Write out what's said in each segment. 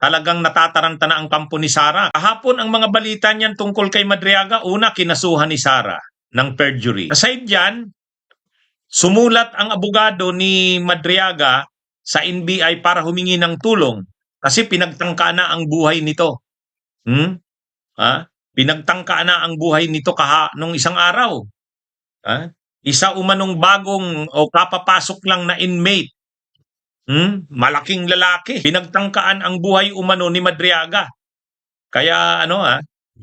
talagang natataranta na ang kampo ni Sara. Kahapon ang mga balita niyan tungkol kay Madriaga, una kinasuhan ni Sara ng perjury. Aside dyan, sumulat ang abogado ni Madriaga sa NBI para humingi ng tulong kasi pinagtangka na ang buhay nito. Pinagtangka na ang buhay nito nung isang araw. Isa umanong bagong o kapapasok lang na inmate. Malaking lalaki. Pinagtangkaan ang buhay umano ni Madriaga. Kaya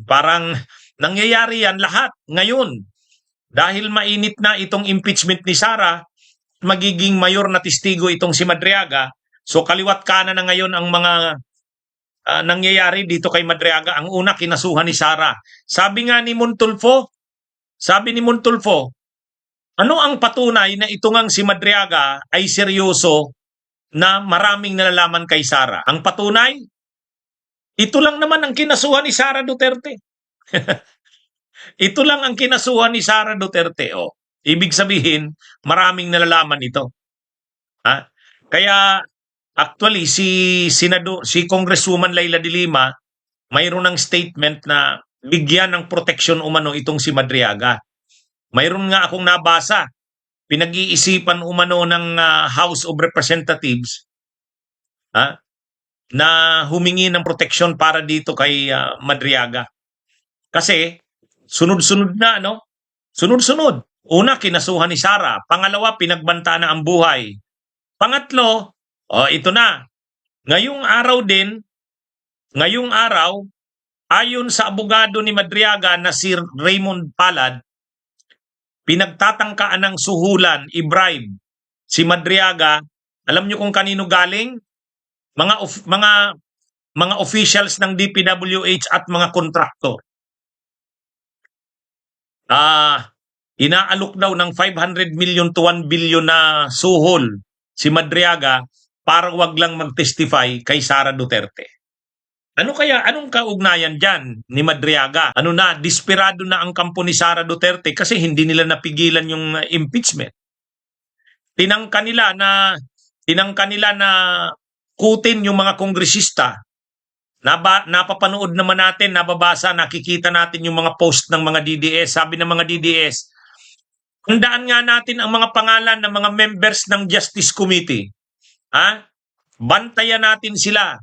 parang nangyayari yan lahat ngayon. Dahil mainit na itong impeachment ni Sara, magiging mayor na testigo itong si Madriaga. So kaliwat kanan na ngayon ang mga nangyayari dito kay Madriaga. Ang una, kinasuhan ni Sara. Sabi ni Montulfo, ano ang patunay na ito ngang si Madriaga ay seryoso na maraming nalalaman kay Sara? Ang patunay, ito lang naman ang kinasuhan ni Sara Duterte. Ito lang ang kinasuhan ni Sara Duterte. Ibig sabihin, maraming nalalaman ito. Kaya actually si Congresswoman Leila de Lima mayroon ng statement na bigyan ng proteksyon umano itong si Madriaga. Mayroon nga akong nabasa, pinag-iisipan umano ng House of Representatives na humingi ng proteksyon para dito kay Madriaga. Kasi sunod-sunod na, Sunod-sunod. Una, kinasuhan ni Sara. Pangalawa, pinagbanta na ang buhay. Pangatlo, ito na. Ngayong araw, ayon sa abogado ni Madriaga na si Raymond Palad, pinagtatangkaan ng suhulan, i-bribe si Madriaga. Alam niyo kung kanino galing? Mga officials ng DPWH at mga kontraktor. Inaalok daw ng 500 million to 1 billion na suhol si Madriaga para wag lang mag-testify kay Sara Duterte. Anong kaugnayan dyan ni Madriaga? Desperado na ang kampo ni Sara Duterte kasi hindi nila napigilan yung impeachment. Tinangka nila na kutin yung mga kongresista. Napapanood naman natin, nababasa, nakikita natin yung mga post ng mga DDS. Sabi ng mga DDS, handaan nga natin ang mga pangalan ng mga members ng Justice Committee. Bantayan natin sila.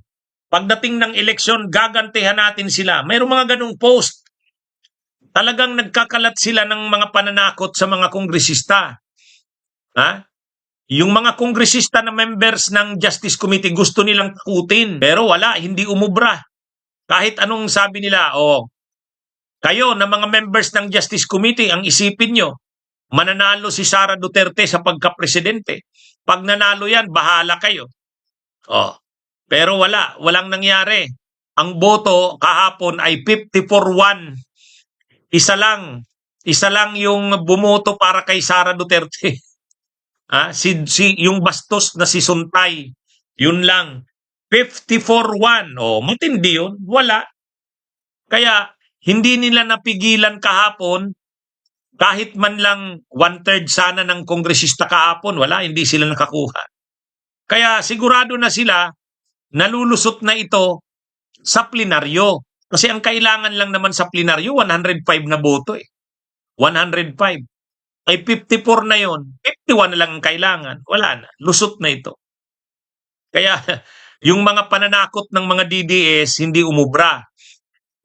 Pagdating ng eleksyon, gagantihan natin sila. Mayroong mga ganung post. Talagang nagkakalat sila ng mga pananakot sa mga kongresista. Yung mga kongresista na members ng Justice Committee gusto nilang takutin. Pero wala, hindi umubra. Kahit anong sabi nila, kayo na mga members ng Justice Committee, ang isipin nyo, mananalo si Sara Duterte sa pagka-presidente. Pag nanalo yan, bahala kayo. Pero walang nangyari. Ang boto kahapon ay 54-1. Isa lang yung bumoto para kay Sara Duterte. Yung bastos na si Suntay, yun lang. 54-1. Matindi yun. Wala. Kaya hindi nila napigilan kahapon kahit man lang 1/3 sana ng kongresista kahapon. Wala, hindi sila nakakuha. Kaya sigurado na sila nalulusot na ito sa plenaryo. Kasi ang kailangan lang naman sa plenaryo 105 na boto 105. Ay 54 na yon, 51 na lang ang kailangan. Wala na, lusot na ito. Kaya yung mga pananakot ng mga DDS hindi umubra.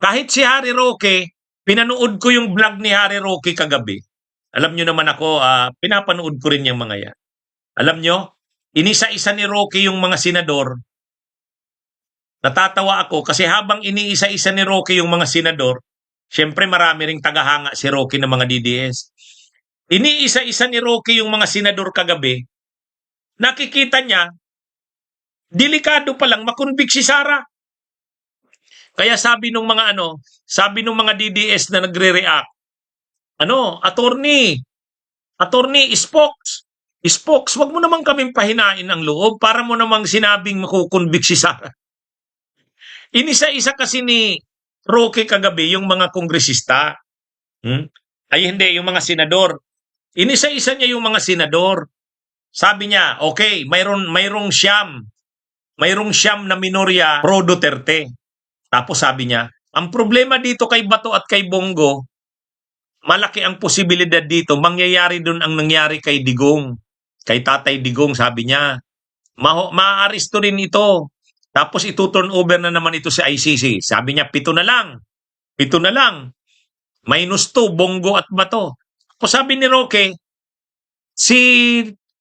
Kahit si Harry Roque, pinanood ko yung vlog ni Harry Roque kagabi. Alam nyo naman ako, pinapanood ko rin yung mga yan. Alam nyo, inisa-isa ni Roque yung mga senador. Natatawa ako kasi habang iniisa-isa ni Roque yung mga senador, syempre marami ring tagahanga si Roque ng mga DDS. Iniisa-isa ni Roque yung mga senador kagabi, nakikita niya, delikado pa lang makonvict si Sara. Kaya sabi nung mga DDS na nagre-react, attorney, Spokes, wag mo naman kaming pahinain ang loob para mo namang sinabing makukonvict si Sara. Inisa-isa kasi ni Roque kagabi yung mga kongresista. Ay hindi, yung mga senador. Inisa-isa niya yung mga senador. Sabi niya, okay, mayroong siyam mayroong siyam na minorya pro Duterte. Tapos sabi niya, ang problema dito kay Bato at kay Bongo, malaki ang posibilidad dito, mangyayari doon ang nangyari kay Digong. Kay Tatay Digong, sabi niya. Maa-aresto rin ito. Tapos ito-turn over na naman ito sa ICC. Sabi niya, 7 na lang. 7 na lang. -2, Bongo at Bato. Tapos sabi ni Roque, si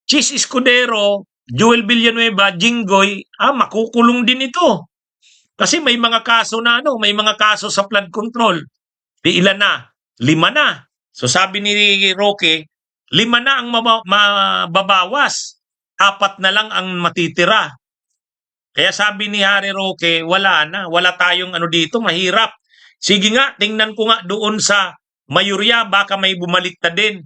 Chis Escudero, Joel Villanueva, Jinggoy, makukulong din ito. Kasi may mga kaso na may mga kaso sa flood control. Di ilan na? 5 na. So sabi ni Roque, 5 na ang mababawas. 4 na lang ang matitira. Kaya sabi ni Harry Roque, wala na. Wala tayong dito, mahirap. Sige nga, tingnan ko nga doon sa mayorya, baka may bumaliktad din.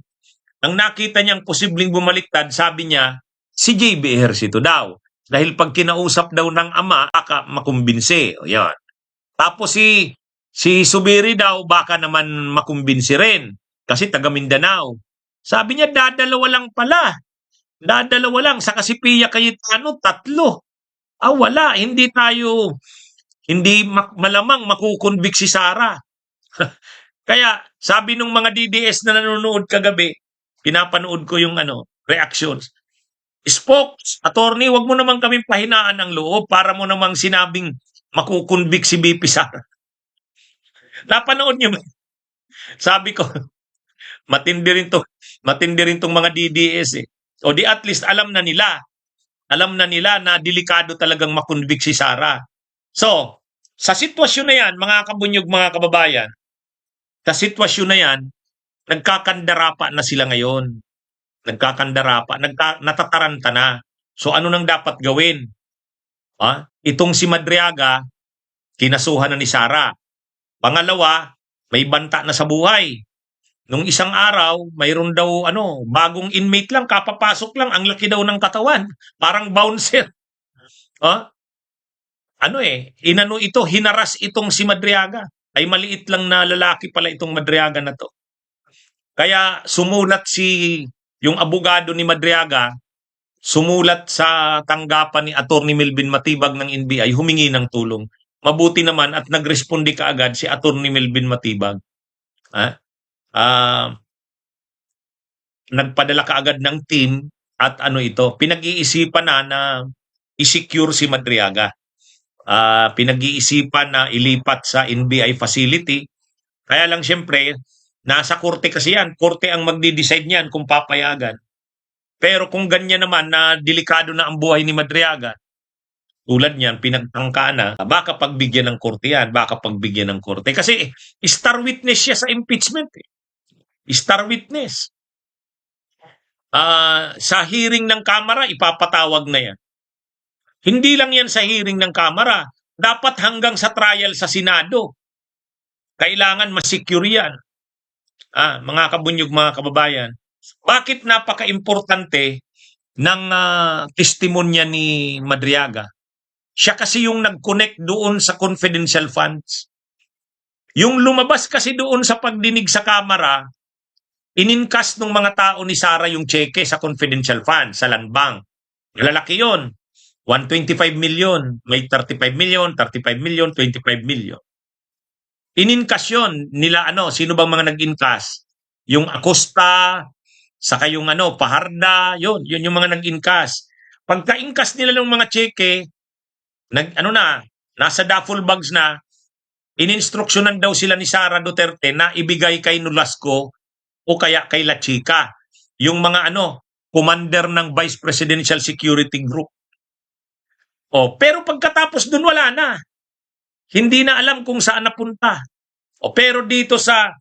Ang nakita niyang posibleng bumaliktad, sabi niya, si JB Ejercito daw. Dahil pag kinausap daw ng ama, baka makumbinsi. O yan. Tapos si Subiri daw, baka naman makumbinsi rin. Kasi taga Mindanao. Sabi niya, dadalawa lang pala. Dadalawa lang. Sa si Pia Cayetano, 3. Wala. Hindi malamang makukonvict si Sara. Kaya, sabi nung mga DDS na nanonood kagabi, pinapanood ko yung reactions. Spokes, attorney, wag mo naman kaming pahinaan ng loob para mo namang sinabing makukonvict si BP Sara. Napanood niyo ba? Sabi ko, matindi rin tong mga DDS eh. O di at least alam na nila na delikado talagang makonvict si Sara. So, sa sitwasyon na yan, mga kabunyog, mga kababayan, sa sitwasyon na yan, nagkakandarapa na sila ngayon. Natataranta na. So ano nang dapat gawin? Itong si Madriaga, kinasuhan na ni Sara. Pangalawa, may banta na sa buhay. Nung isang araw, mayroon daw bagong inmate lang, kapapasok lang, ang laki daw ng katawan. Parang bouncer. Hinaras itong si Madriaga. Ay maliit lang na lalaki pala itong Madriaga na to. Kaya sumulat yung abogado ni Madriaga, sumulat sa tanggapan ni Attorney Melvin Matibag ng NBI, humingi ng tulong. Mabuti naman at nagresponde kaagad si Attorney Melvin Matibag. Nagpadala kaagad ng team at pinag-iisipan na i-secure si Madriaga. Pinag-iisipan na ilipat sa NBI facility. Kaya lang siyempre, nasa korte kasi yan. Korte ang magdi-decide niyan kung papayagan. Pero kung ganyan naman na delikado na ang buhay ni Madriaga, tulad niyan, pinagtangka na, baka pagbigyan ng korte yan. Baka pagbigyan ng korte. Kasi star witness siya sa impeachment. Star witness. Sa hearing ng Kamara, ipapatawag na yan. Hindi lang yan sa hearing ng Kamara. Dapat hanggang sa trial sa Senado. Kailangan ma-secure yan. Mga kabunyog, mga kababayan, bakit napaka-importante ng testimonya ni Madriaga? Siya kasi yung nag-connect doon sa confidential funds. Yung lumabas kasi doon sa pagdinig sa Kamara, ininkas ng mga tao ni Sara yung cheque sa confidential funds, sa land bank. Lalaki yun. 125 million, may 35 million, 35 million, 25 million. Ininkas yun nila sino bang mga nag-inkas? Yung Acosta, saka yung Paharda, yun yung mga nag-inkas. Pagka-inkas nila ng mga cheque, nasa duffel bags na, ininstruksyonan daw sila ni Sara Duterte na ibigay kay Nolasco o kaya kay La Chica, yung mga commander ng Vice Presidential Security Group. Pero pagkatapos dun wala na. Hindi na alam kung saan napunta. Pero dito sa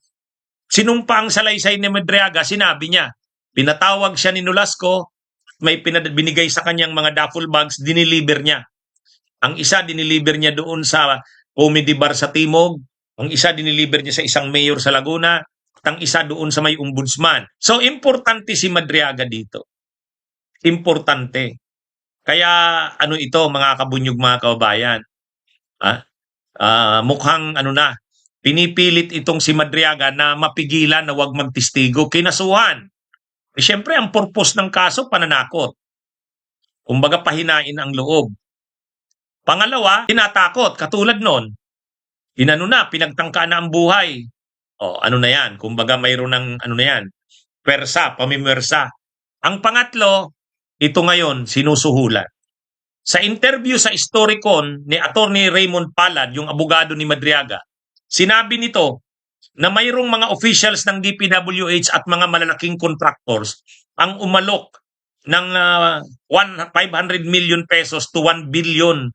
sinumpaang salaysay ni Madriaga, sinabi niya, pinatawag siya ni Nolasco, may binigay sa kanyang mga duffel bags, diniliver niya. Ang isa diniliver niya doon sa comedy bar sa Timog, ang isa diniliver niya sa isang mayor sa Laguna, at ang isa doon sa may ombudsman. So, importante si Madriaga dito. Importante. Kaya ito, mga kabunyog, mga kababayan, mukhang pinipilit itong si Madriaga na mapigilan na wag magtestigo, kinasuhan. Siyempre, ang purpose ng kaso, pananakot. Kumbaga, pahinain ang loob. Pangalawa, tinatakot, katulad nun, pinagtangka na ang buhay. O, ano na yan? Kumbaga mayroon ng, ano na yan, pamimwersa. Ang pangatlo, ito ngayon, sinusuhulan. Sa interview sa Historicon ni Attorney Raymond Palad, yung abogado ni Madriaga, sinabi nito na mayroong mga officials ng DPWH at mga malalaking contractors ang umalok ng 500 million pesos to 1 billion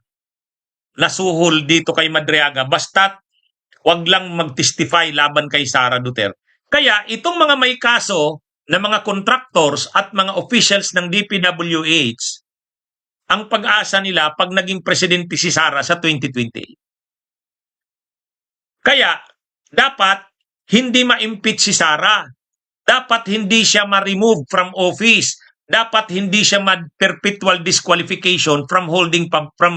na suhol dito kay Madriaga basta't wag lang mag-testify laban kay Sara Duterte. Kaya itong mga may kaso na mga contractors at mga officials ng DPWH, ang pag-asa nila pag naging presidente si Sara sa 2028. Kaya dapat hindi ma-impeach si Sara. Dapat hindi siya ma-remove from office. Dapat hindi siya ma-perpetual disqualification from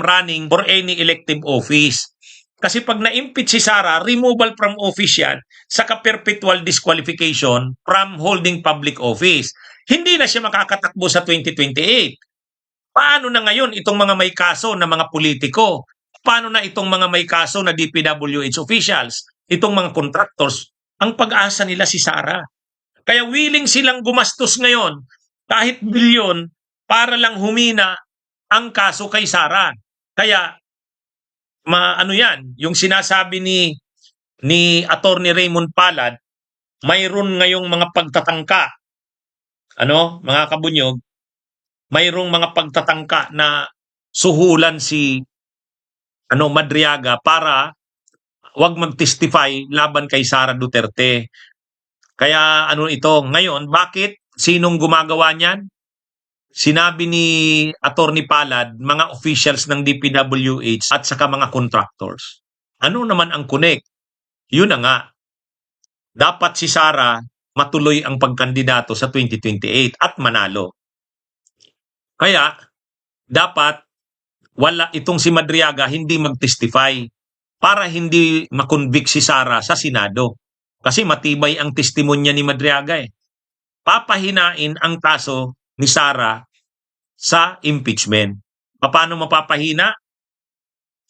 running for any elective office. Kasi pag na-impeach si Sara, removal from office yan, saka perpetual disqualification from holding public office. Hindi na siya makakatakbo sa 2028. Paano na ngayon itong mga may kaso na mga politiko? Paano na itong mga may kaso na DPWH officials? Itong mga contractors? Ang pag-asa nila si Sara. Kaya willing silang gumastos ngayon kahit bilyon para lang humina ang kaso kay Sara. Kaya ano yan, yung sinasabi ni Attorney Raymond Palad, mayroon ngayong mga pagtatangka, mga kabunyog, mayroong mga pagtatangka na suhulan si Madriaga para wag mag-testify laban kay Sara Duterte. Kaya ito, ngayon, bakit? Sinong gumagawa niyan? Sinabi ni Attorney Palad, mga officials ng DPWH at saka mga contractors. Ano naman ang connect? Yun na nga. Dapat si Sara matuloy ang pagkandidato sa 2028 at manalo. Kaya, dapat itong si Madriaga hindi mag-testify para hindi makonvict si Sara sa Senado. Kasi matibay ang testimonya ni Madriaga eh. Papahinain ang kaso ni Sara sa impeachment. Paano mapapahina?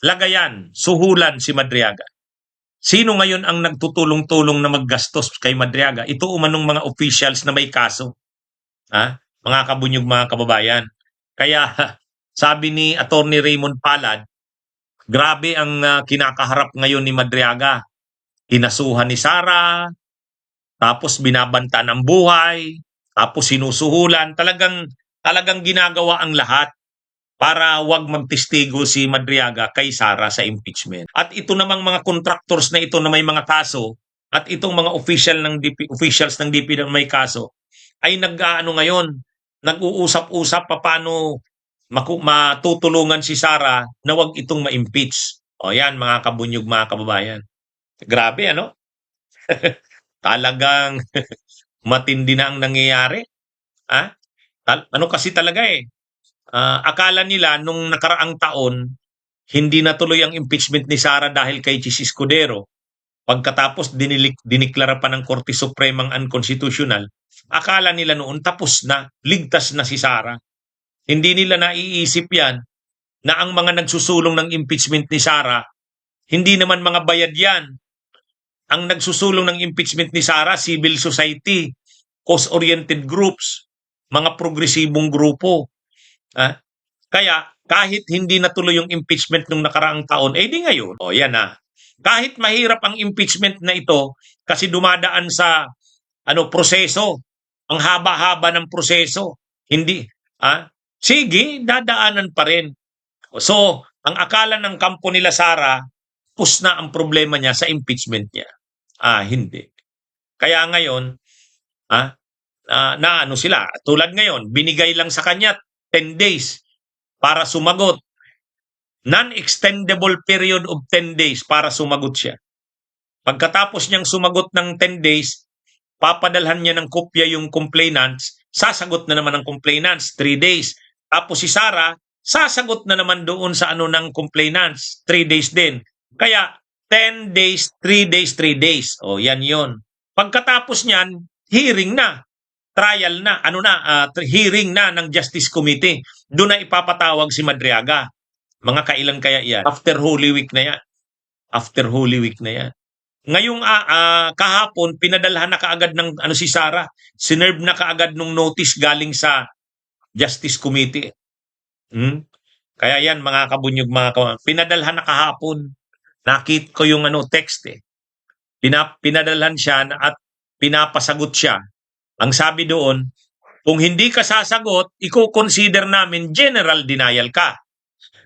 Lagayan, suhulan si Madriaga. Sino ngayon ang nagtutulong-tulong na maggastos kay Madriaga? Ito umanong mga officials na may kaso. Mga kabunyog, mga kababayan. Kaya sabi ni Attorney Raymond Palad, grabe ang kinakaharap ngayon ni Madriaga. Kinasuhan ni Sara, tapos binabanta ng buhay, tapos sinusuhulan, talagang ginagawa ang lahat para wag magtestigo si Madriaga kay Sara sa impeachment. At ito namang mga contractors na ito na may mga kaso at itong mga officials ng DP na may kaso ay ngayon, nag-uusap-usap paano matutulungan si Sara na wag itong ma-impeach. O yan, mga kabunyog, mga kababayan. Grabe, Talagang matindi na ang nangyayari. Kasi talaga akala nila nung nakaraang taon, hindi natuloy ang impeachment ni Sara dahil kay Chis Escudero. Pagkatapos diniklara pa ng Korte Supremang unconstitutional, akala nila noon tapos na, ligtas na si Sara. Hindi nila naiisip yan na ang mga nagsusulong ng impeachment ni Sara, hindi naman mga bayad yan. Ang nagsusulong ng impeachment ni Sara, civil society, cause-oriented groups, mga progresibong grupo. Kaya kahit hindi natuloy yung impeachment nung nakaraang taon, di ngayon. Yan na. Kahit mahirap ang impeachment na ito kasi dumadaan sa proseso, ang haba-haba ng proseso, hindi sige, dadaanan pa rin. So, ang akala ng kampo nila Sara, pus na ang problema niya sa impeachment niya. Hindi. Kaya ngayon, sila, tulad ngayon, binigay lang sa kanya 10 days para sumagot. Non-extendable period of 10 days para sumagot siya. Pagkatapos niyang sumagot ng 10 days, papadalhan niya ng kopya yung complainants, sasagot na naman ng complainants 3 days. Tapos si Sara, sasagot na naman doon sa ng complainants 3 days din. Kaya 10 days, 3 days, 3 days. Yan yon. Pagkatapos niyan, hearing na. Trial na, hearing na ng Justice Committee. Doon na ipapatawag si Madriaga. Mga kailan kaya yan? After Holy Week na yan. After Holy Week na yan. Ngayong kahapon, pinadalhan na kaagad ng si Sara. Sinerve na kaagad nung notice galing sa Justice Committee. Kaya yan mga kabunyog, pinadalhan na kahapon. Nakita ko yung text eh. Pinadalhan siya at pinapasagot siya. Ang sabi doon, kung hindi ka sasagot, i-consider namin general denial ka.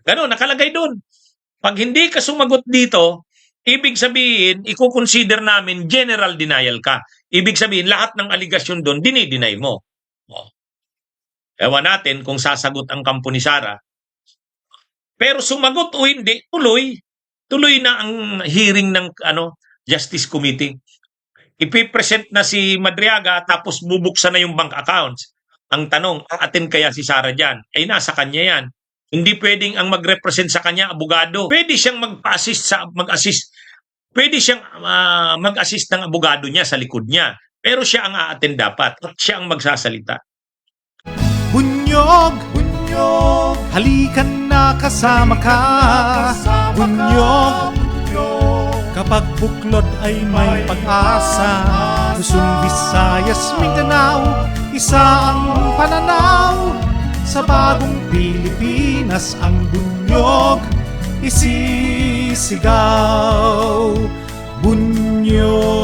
Ganun, nakalagay doon. Pag hindi ka sumagot dito, ibig sabihin, i-consider namin general denial ka. Ibig sabihin, lahat ng aligasyon doon, dinideny mo. Ewan natin kung sasagot ang kampo ni Sara. Pero sumagot o hindi, tuloy na ang hearing ng Justice Committee. Ipipresent na si Madriaga tapos bubuksan na yung bank accounts. Ang tanong, aatin kaya si Sara dyan? Ay nasa kanya yan. Hindi pwedeng ang mag-represent sa kanya abogado. Pwede siyang mag-assist. Pwede siyang mag-assist ng abogado niya sa likod niya. Pero siya ang aatin dapat at siya ang magsasalita. Bunyog, bunyog, halikan na kasama ka. Bunyog, kapag buklod ay may pag-asa. Luzon, Visayas, Mindanao, isa ang pananaw. Sa bagong Pilipinas ang bunyog isisigaw. Bunyog.